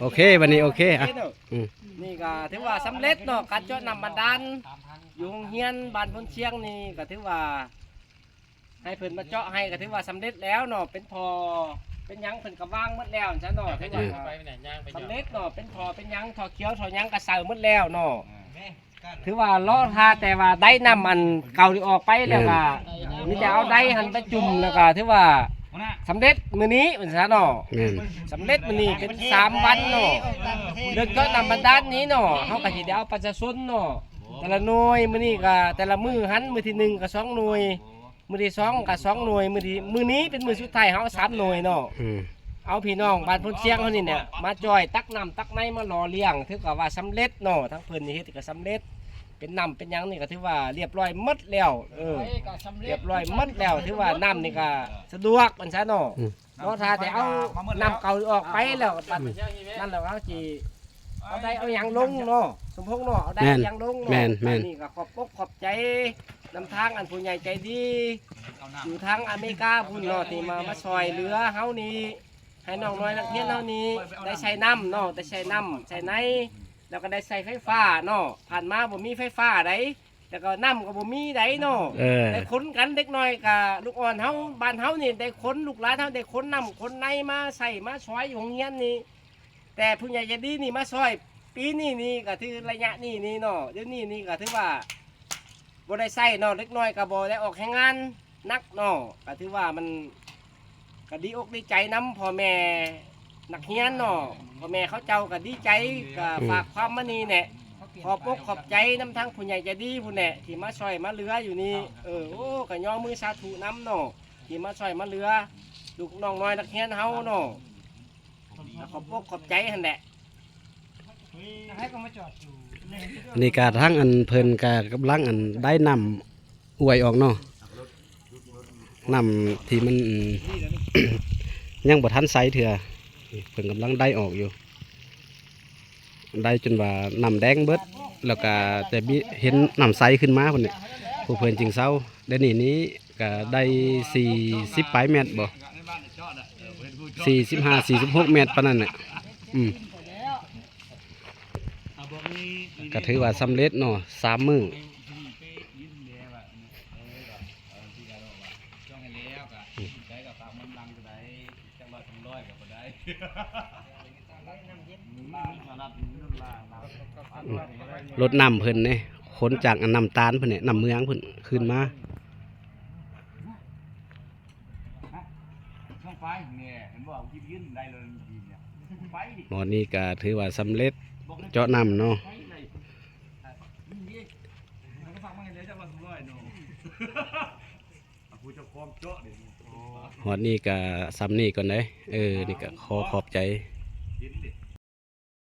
โอเควันนี้โอเคอ่ะนี่ก็ถือว่าสำเร็จเนาะการเจาะน้ำบาดาลอยู่โรงเรียนบ้านพ้นเชียงนี่ก็ถือว่าให้เพิ่นมาเจาะให้ก็ถือว่าสำเร็จแล้วเนาะเป็นพอเป็นยังเพิ่นก็วางหมดแล้วจ้ะเนาะถือว่าสำเร็จเนาะเป็นพอเป็นยังทอเขียวทอยังก็ใส่หมดแล้วเนาะถือว่าล้อทาแต่ว่าได้น้ำอันเก่าที่ออกไปแล้วก็มีแต่เอาได้หันไปจุ่มแล้วก็ถือว่าสำเร็จมื้อนี้เป็นซะเนาะสำเร็จมื้อนี้เป็น3วันเนาะเรื่องเจาะน้ำบาดาลนี้เนาะเฮาก็สิได้เอาประชาชนเนาะแต่ละหน่วยมื้อนี้ก็แต่ละมื้อหันมื้อที่1ก็2หน่วยมื้อที่2ก็2หน่วยมื้อนี้เป็นมื้อสุดท้ายเฮาเอา3หน่วยเนาะเอาพี่น้องบ้านพ้นเชียงเฮานี่เนี่ยมาจอยตักน้ำตักในมาหล่อเลี้ยงถือว่าสำเร็จเนาะทั้งเพิ่นนี่เฮ็ดก็สำเร็จเป็นน้ำเป็นหยังนี่ก็ถือว่าเรียบร้อยหมดแล้วเรียบร้อยหมดแล้วถือว่าน้ำนี่ก็สะดวกมันซะเนาะเนาะถ้าแต่เอาน้ำเก่าออกไปแล้วนั่นแล้วเขาสิเอาได้เอาหยังลงเนาะสมพงษ์เนาะเอาได้เอาหยังลงเนาะนี่ก็ขอบใจนำทางอันผู้ใหญ่ใจดีอยู่ทางอเมริกาพุ่นเนาะที่มาซอยเหลือเฮานี่ให้น้องน้อยนักเรียนเฮานี่ได้ใช้น้ำเนาะได้ใช้น้ำใช้ในแล้วก็ได้ใส่ไฟฟ้าเนาะผ่านมาบ่มีไฟฟ้าไดแล้วก็น้ำก็บ่มีไดเนาะได้ขนกันเด็กน้อยกับลูกอ่อนเฮาบ้านเฮานี่ได้ขนลูกหลานเฮาได้ขนน้ำขนในมาใส่มาซอยอยู่โรงเรียนนี่แต่ผู้ใหญ่ใจดีนี่มาซอยปีนี้นี่ก็ถือระยะนี้นี่เนาะเดี๋ยวนี้นี่ก็ถือว่าบ่ได้ใส่เนาะเด็กน้อยก็บ่ได้ออกแรงงานนักเนาะก็ถือว่ามันก็ดีอกดีใจนํพ่อแม่นักเรียนเนาะพ่อแม่เขาเจ้าก็ดีใจก็ฝากความมานี่แหละขอบอกขอบใจน้ำทั้งผู้ใหญ่ใจดีผู้แหละที่มาช่วยมาเรืออยู่นี่โอ้ก็ย่อมือสาธุน้ำเนาะที่มาช่วยมาเรือลูกน้องน้อยนักเรียนเฮาเนาะขอบอกขอบใจหั่นแหละนี่การทั้งอันเพิ่นกากำลังอันได้นำอวยออกเนาะนำที่มัน ยังบ่ทันไซเถื่อเพิ่นกำลังได้ออกอยู่ได้จนว่านำแดงเบิดแล้วก็แต่เห็นนำไซขึ้นมาพุ่นเนี่ยผู้เพิ่นจึงเศร้าได้นี้ก็ได้40ปลายเมตรบ่45-46 เมตรปานนั้นน่ะก็ถือว่าสำเร็จเนาะ3 มื้อรถนำเพิ่นเนี่ยขนจากอันนำตาลเพิ่นเนี่ยนำเมืองเพิ่นขึ้นมาหมอนี่ก็ถือว่าสำเร็จเจาะนำเนาะหอดนี่ก็ซ้ำนี่ก่อนเลยนี่ก็ขอขอบใจ